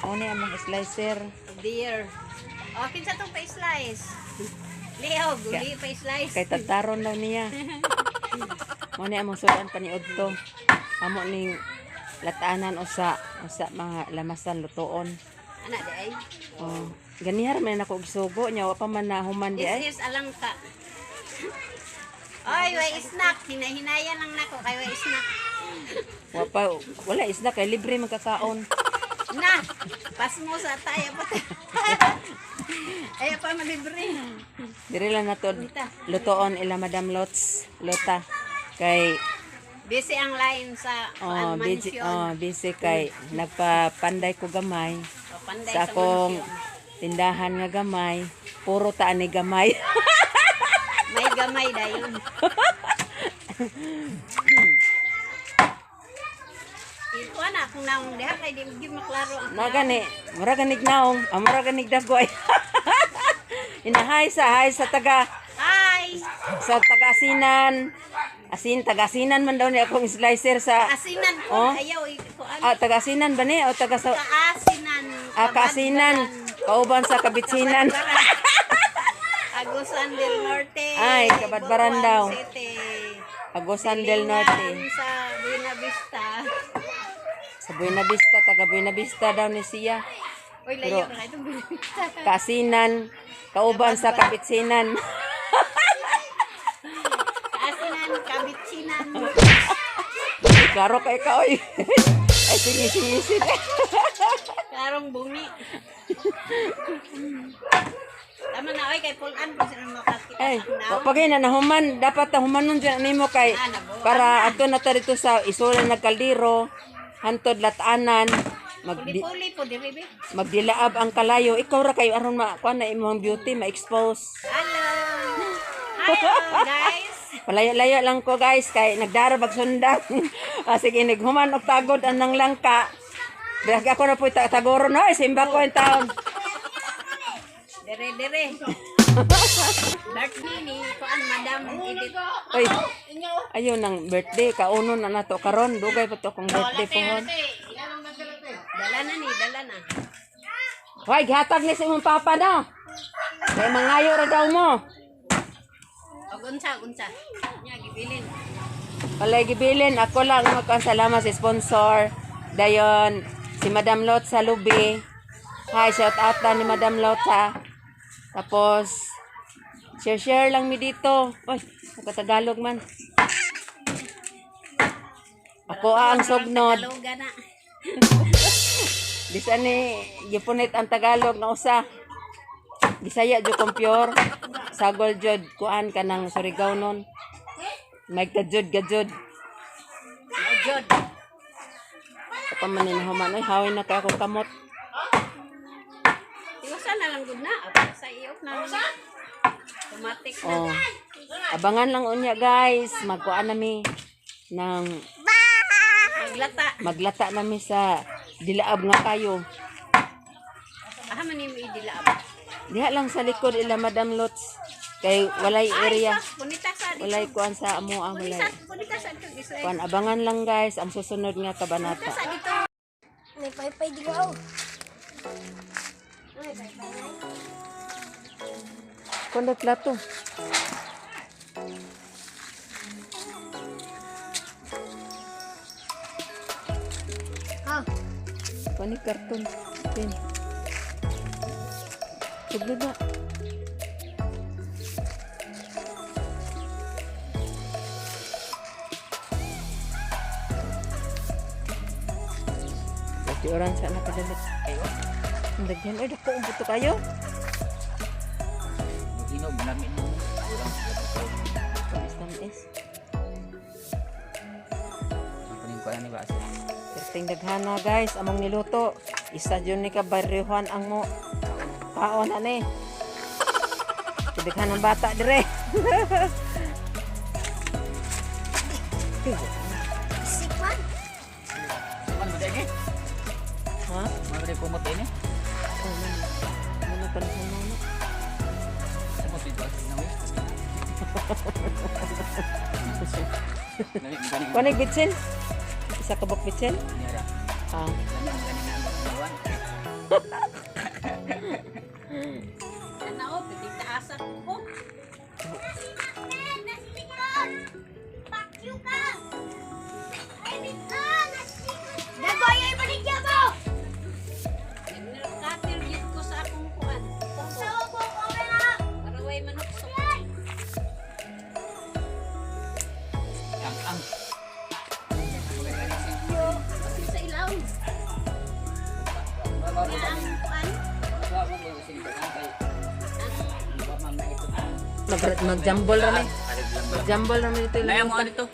Ano yung mga slicer? Dear. Okay sa itong pa-slice. Leo, guli pa-slice. Kay tagtaron daw niya. Ano yung mga sudan pa ni Udto. Amo ning latanan o sa mga lamasan lutoon. Anak di ay. Oh, ganihar man ako gisugo nya wa pa man nahuman di ay. This is alang ka. Oy, way snack. Hinahinayan lang nako kay way snack. Wala isda kay libre magkakaon. Na, pas mo sa tayo pa. Ay pa malibre. Diri lang nato lutoon ila Madam Lota kay Busy ang line sa mansion. busy kay nagpapanday ko gamay Panday sa akong tindahan nga gamay, puro taan ni gamay. May gamay dayon. Ito na kung naong diha kay di maklaro ang Mura ganig naong, mura ganig dagoy. Inahay sa taga Hi. sa taga-asinan. Taga-asinan man daw ni akong slicer sa Asinan ko ayaw ikuan. taga-asinan ba ni o taga sa Kaasinan. kaasinan kauban sa Kabitsinan. Agusan del Norte. Ay, Kabadbaran daw. City. Agusan del Norte. Sa Buena Vista. Sa Buena Vista, taga Buena Vista daw ni siya. Uy, layo na itong Buena Vista. Kaasinan, kauban sa Kabitsinan. Kaasinan, Kabitsinan. Klaro kay ka, oy. Ay, sige. Karong bumi. Tama na, oy, kay Pulan pa sila makakita. Ay, pagay na nahuman, dapat nahumanon dyan nimo kay para ato na ta dito sa isulan ng kaldero, hantod latanan, Puli-puli po, di ribi. magdilaab ang kalayo. Ikaw ra kayo aron kuan na imong beauty ma-expose. Hello, guys. Palayo-layo lang ko guys kay nagdarabag sundan. Sige naghuman og tagod anang langka. Biag ako na po tagoro na simba ko en taon. Dire. Birthday ni kuan Madam Edith. Oy. Ayun ang birthday kauno na nato karon dugay pa to kong birthday pohon. Dala na. Hoy gihatag ni sa imong papa no. Kay mangayo ra daw mo. Unsa. Nya gibilin. Walay gibilin ako lang magpasalamat sa sponsor. Dayon si Madam Lot sa Lubi. Hi, shout out ni Madam Lota. Tapos, share lang mi dito. Uy, nakatagalog man. Ako ang sognod. Tagalog na. Bisa ni, gipunit ang Tagalog na usa. Bisaya jo kompyor. Sagol jod, kuan ka ng Surigao nun. May gajod. Jod. Kapamanin human. Ay, hawin na kaya akong kamot. Iwasan na lang gud na. Sa iyok na lang. Automatic na. Oh. Abangan lang unya guys. Magkuan nami ng maglata nami sa dilaab nga kayo. Man ni mo idilaab. Diha lang sa likod ila Madam Lots. Kay walay area. Punita sa Walay kuan sa amo walay. Punita sa dito Israel. Kuan abangan lang guys ang susunod nga kabanata. Sa dito. May paypay di ko. Kuan plato. Ha. Kuan ni karton. Pin. Sublod na. Di orang sana kadalit. Ang daghan ay dako umputo kayo. Inom namin mo. Tamis. Kunin ko yan ni Basa. Perting daghana guys, among niluto. Isa jud ni ka baryohan ang mo. Kaon ani. Daghan ng bata dire. Sikman. Ano ba dyan eh? Ha? Mga kumot ini? Ano pa na Kumot ito. Lami mo ganing. Kunig bitsin? Isa ka buk bitsin? Nyara. Ah. Lami mo ganing na ang gawan. Ano ako, pitig taasan ko. Dagoy ay paligya mo! Nagkatil yun ko sa akong kuan. Sawa po ko na! Para way manukso. Ang. Kasi sa ilaw. Kaya ang kuan. Magjambol rami. Magjambol rami dito. Naya mo ano to?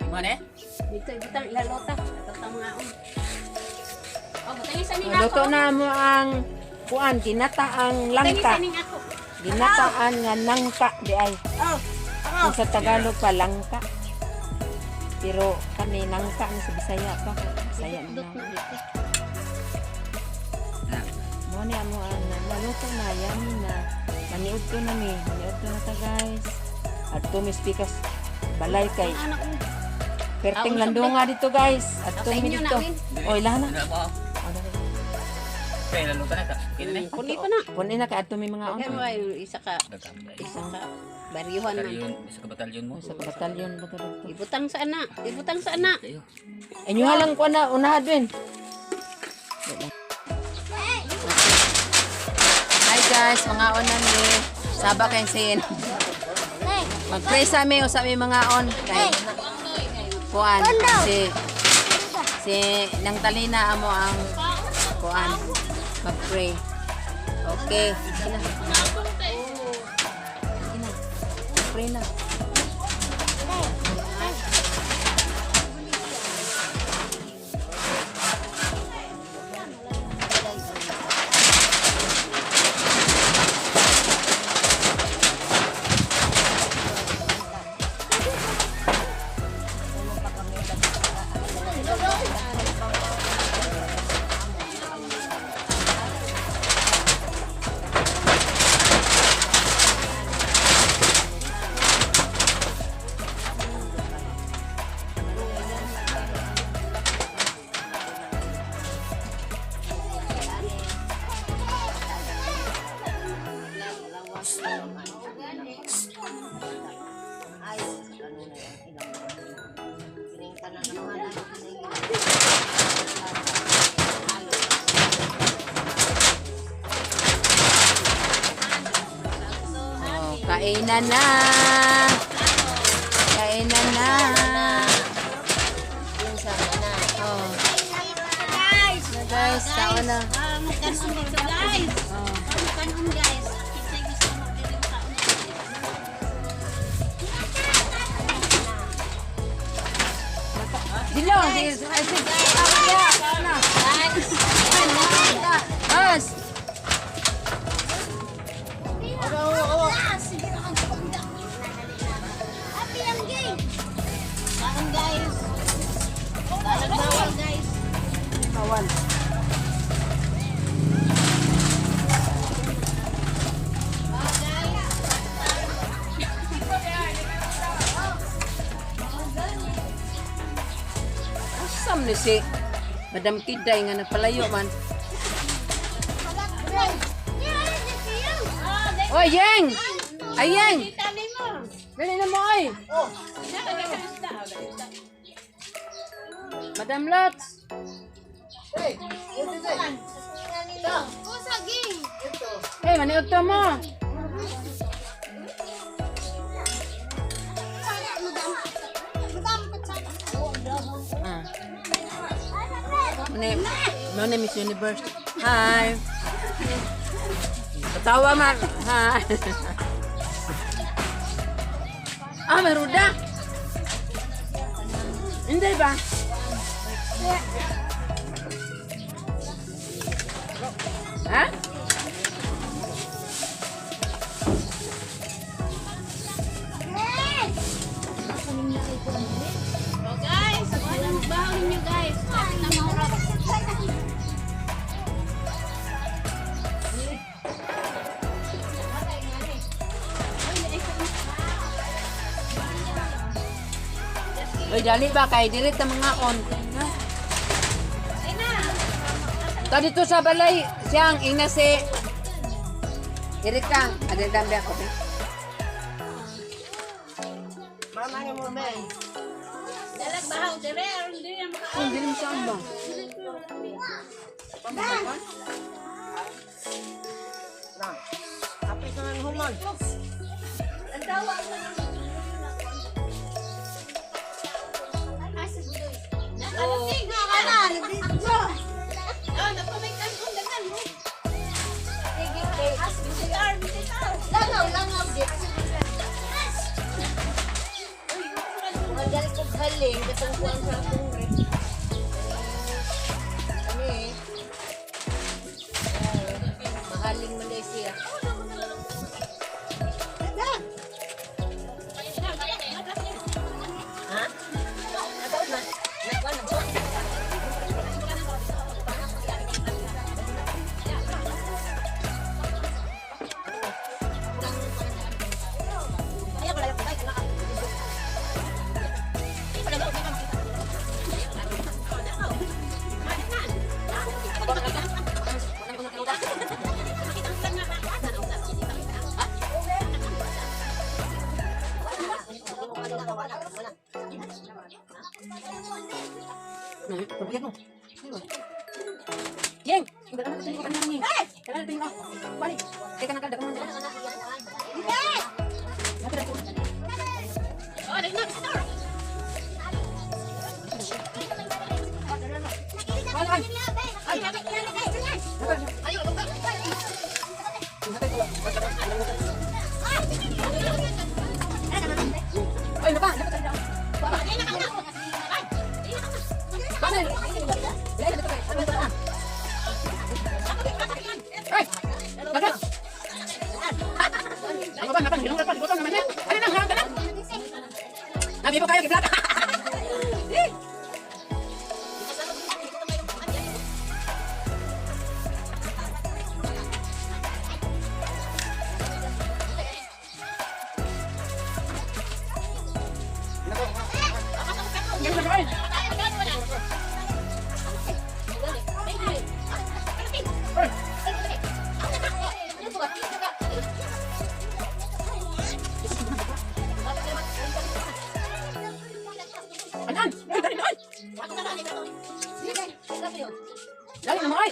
Mana eh? Dito, ibutang ilalota. Natatang mga on. Oh, butang isa ning Luto ako. na mo ang kuan, ginataang Butang langka. isa ning ako. Ginataan nga nangka di ay. Oh, Kung sa Tagalog pa langka. Pero kami nangka ni sa Bisaya pa. Bisaya na. Mo ni amo ang naluto na yan na maniud ko na mi. Maniud ko na ta guys. At tumi speakers balay kay anak ko. perting landunga dito guys. At Sa tumi inyo dito. na, Oy lahan na. Ano mo? Kaya lalo ka na ka. Kaya na eh. Kundi pa na. Kunin na ka at tumi mga on. Kaya mo ay isa ka baryuhan man. Batalyon, isa ka batalyon mo. Sa batalyon ba to dito? Ibutang sa ana. Ibutang sa ana. Kayo. Inyo halang ko na unahan din. Hi guys, mga on na ni. Saba kayong sin. Mag-pray sa amin o sa aming mga on. Kay kuan si nang talina amo ang kuan. Mag-pray. Okay. Sige na. Sige na. Pray na. Kainan na. Kainan na. Oh. Guys, tao na. Magkanon dito guys. Magkanon guys. Kita gusto mo din sa Dilo, Bas. Happy ang game! Kaon guys. Bawal guys. Bawal. Asam ni si Madam Kiday nga napalayo man. Oy, Yeng! Ay, Yeng! Tali mo. Dali na mo, oy! Madam Lots! Eh, maniod to mo! Ah. Muna Miss Universe. Hi! Patawa man! Hi! Ah, may ruda! Hindi ba? Ha? Oh guys, walang bahaw ninyo guys. Kapit na mahurap. Uy, dali ba kay dilit ta mga on. Ha? Ta dito sa balay siyang ina si Erika, adel dambe ako. Mama ni mo ba? Dalag bahaw dire, hindi yan maka. Hindi mo saan ba? Kapit na ng humon. Ang tawa ko na. Oh, napamaitan ko dagan mo. Sige, visitar. Langaw, di. Magaling ko galing, katong kuwan sa akong mahaling Malaysia. Ha? Nagkuhan na. Pagbigat mo. Yeng! Udah naman kasi ko kanina ni. Kailan natin ako? Balik. Teka na kalda ka muna. Oh, there's no store. Ay, napa! Nabi mo kaya kiblat. Anan, dali na. Dali na mo ay.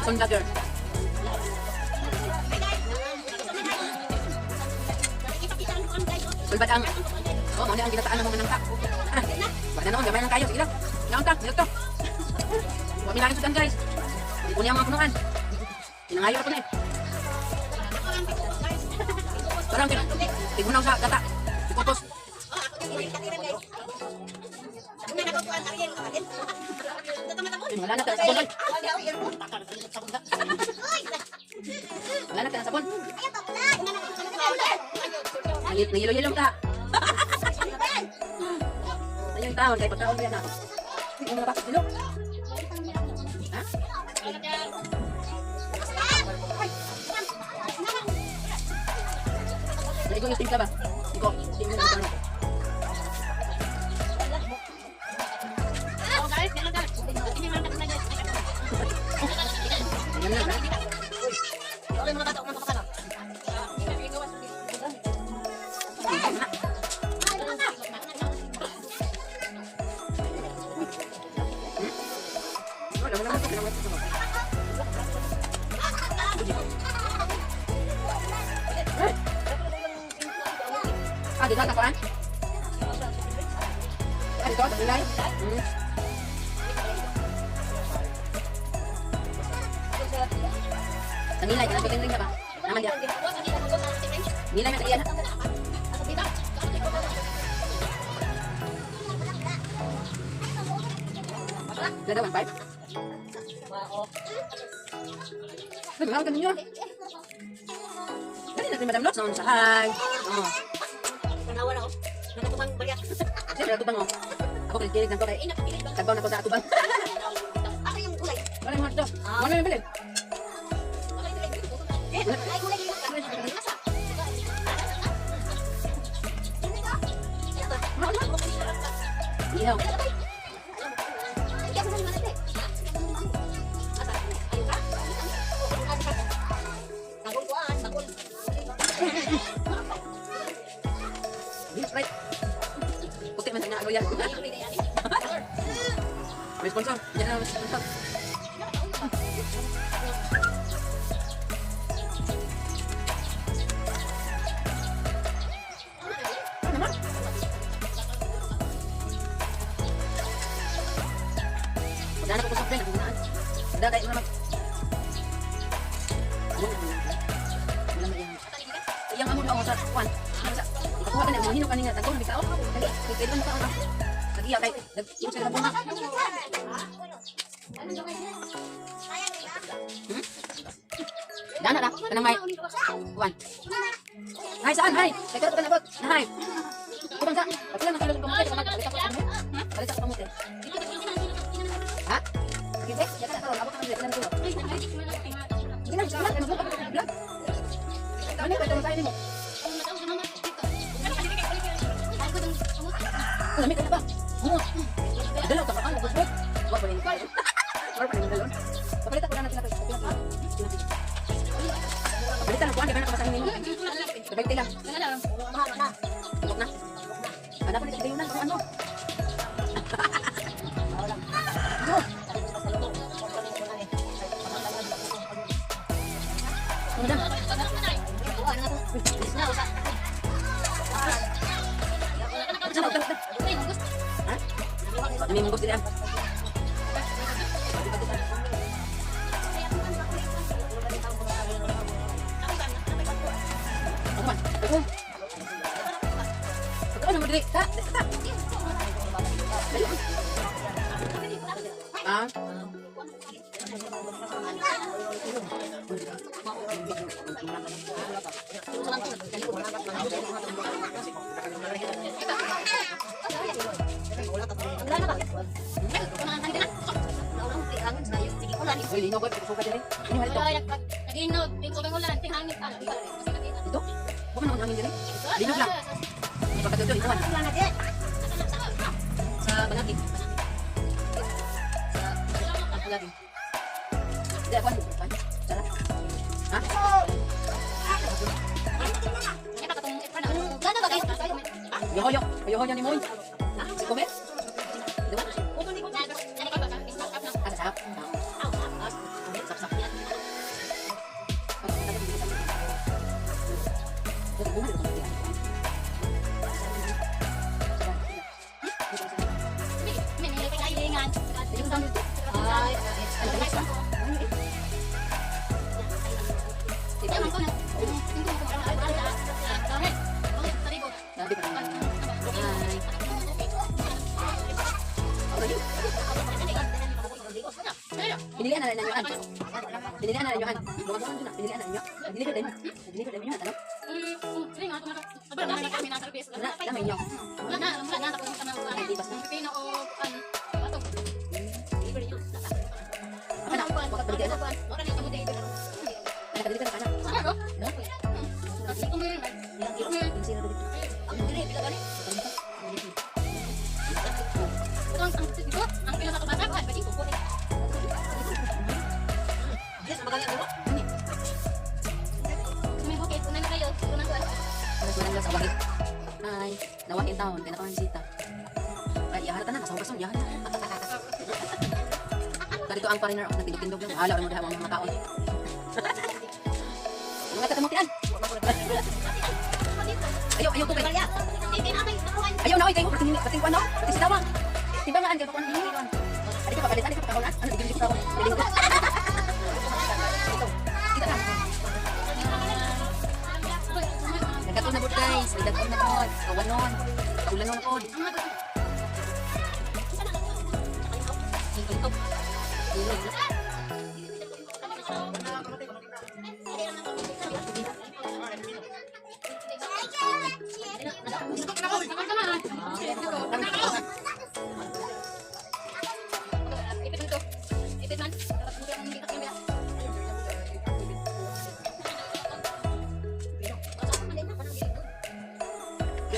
Sundagger. Sulbad ang. Oh, mo ang ginataan mo manang ka. Wala na gamay lang kayo. Sige lang. Naon ta, dito. Wa mi lang sudan guys. Kunya mga punuan. Pinangayo ko na. Parang tigunaw sa data. Ipopos. Wala na talaga sabon. Wala na talaga sabon. Nahilo-hilo ka. Ayun taon, kay pagkaon yan ako. Hindi mo napasok silo. Ha? Naigo yung timpla ba? Iko, hindi mo na. Dito na kuan. Dito sa bilay. Nilay ka na ring ka ba? Naman dia. Nilay man iyan. Ganda bang pipe? Nagmahal ka ninyo. Dali na Madam Lots noon sa hi. Oh. Panawa na ako. Natutubang balik. Siyempre natubang mo. Ako kinig ng to kay tagbaw na ko sa atubang. Ako yung gulay. Wala yung mga ito. Wala yung bilid. Ay, gulay yung Ihaw. Right. Puti man sa ano yan. May sponsor. Yan na may sponsor. Ano naman? Daan ako sa friend. Daan tayo naman. Wala na yan. Yang amo daw sa kwan. Ikakuha ka na, mahino ka niya. Tagko na bisa. Dali, kailan pa ako. Nagiya kay, nag-iwas ka na bunga. Dana na, kanang may. Kwan. Hay, saan? Hay. Teka, ito ka na bot. Hay. Kubang sa. Pagkala na kilong kamuti. Balik ako sa kamuti. Balik ako kamuti. Ha? Sige, yakin ako. Abot ka na dito. Sige na, sige na. Kaya magbuka ka ng vlog. Ano yung pwede mo mo? Lamig ka na ba? Dalaw ka pa ka, magbusbog. Huwag pa rin ka. Huwag pa rin dalon. Papalitan ko na natin natin. Papalitan ang kuhan, di ba nakabasahin ninyo? Sabagti lang. Tulog na. Hanap ulit sa gayunan kung ano. Madam. Ini mungkus dia. Kau nak berdiri? Tak. Ah. Uy, linaw ko, suka dyan eh. Ini hal ito. Naginog, tingko kang ulan, tinghangit ka. Ito? Huwag naman hangin dyan eh. Linaw lang. Pagkatuto, ito man. Sa balaki. Sa balaki. Hindi, ako ano? Sarap. Ha? Gana ba guys? Yohoyo. Yohoyo ni Moy. Si Kumet. Diba? Ah, sarap. Pinilian na ninyo an. Pinilian na ninyo an. Bukan-bukan dun na. Pinilian na ninyo. Deliver din. Deliver din ninyo an. Ano? Dami ninyo. Ay, di basta. Apa na? Bakit balik na? Ay, nakadeliver na ka na. Yung sira dito. Yes, magaling ano? Nasunan lang sa bakit. Ay, nawakin taon, pinakaman sita. Ay, yahalatan na, kasama-kasama, yahalatan. Dito ang pariner, nagtindog-tindog lang. Hala, mo dahil mga taon. Mga katamutian. Ayaw tubig. Hindi na may nakuha. Ayaw na, kayo. Pating ano? Pating sitawa. Timbangaan, kayo pa ano? Adi ka pa, palitan, adi ka pa kahunan. Ano, bibili ko kahon. Bilinggo. Ito. Kita na. Nagkatun na po guys. Nagkatun na po. Kawanon. Tulanon na po.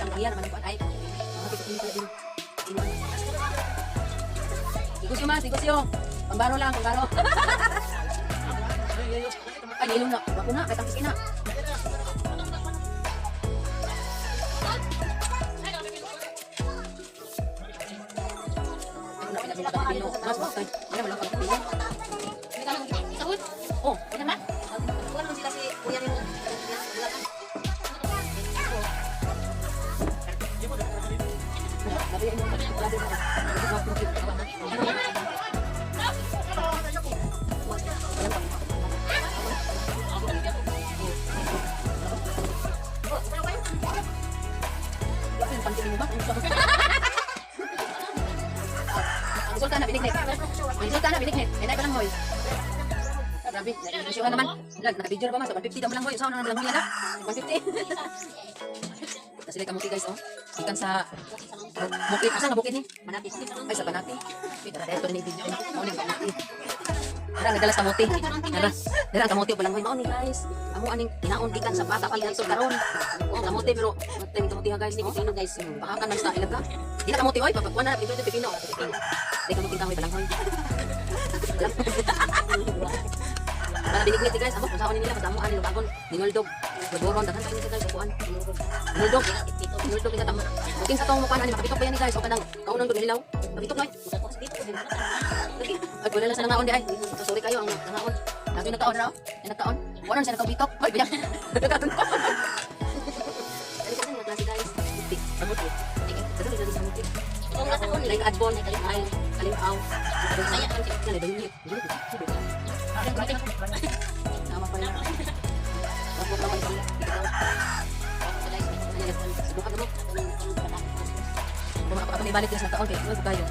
Ang iyan naman ang ay. Negosyo mas, negosyo. Pambaro lang, pambaro. Ay, nilong na. Bako na, kahit ang pikin na. Mas, mas, kaya malang pagpapilo. Oh, ano na? Kuha naman sila si Kuya Nino. Sultan na biniknet. Sultan na biniknet. Enay pa lang hoy. Grabe, nag-video ka naman. Naka-video na ba mas? 150 daw mo lang hoy. Saan na lang hoy na? 150. Kasi like kamuti guys, oh. Ikan sa bukid. Asa nga bukid ni? Manati. Ay, sa Banati. Wait, tara, ito na yung video. Maunin kamuti. Tara, nagdalas kamuti. Tara, kamuti pa lang hoy. Maunin guys. Amo aning hinaon ikan sa bata pa guys. So, karon. Oh, kamuti pero matay kamuti ha guys. Ni pipino guys. Bakakan man sa ilaga. Di na kamuti hoy. Papakuan na ito pipino. Di kamuti kahoy pa lang hoy. Para binignet guys. Amo kung saan nila kasamo ani lubagon. Ninguldog. Lugoron daghan tayo guys kuan. Ninguldog. Ninguldog kita tamo. Bukin sa tong mukan ani makapitok pa yan guys. O kanang kaunang dog nilaw. Papitok noy. Ay wala lang sa nangaon di ay. Sorry kayo ang nangaon. Lagi nagkaon raw. Nagkaon. Wala siya nakapitok. Hoy biyak. Nagkatun ko. Dali ka sa klase guys. Tik. Kamuti. Kadali dali sa muti. Kung nasa kun Like adbon, ay kalimaw. Saya kan sih. Kali bayunit. Sama pa rin. Ako pa man sila. Bukan mo. Kung makapag-ibalik din sa taon, kaya kayo.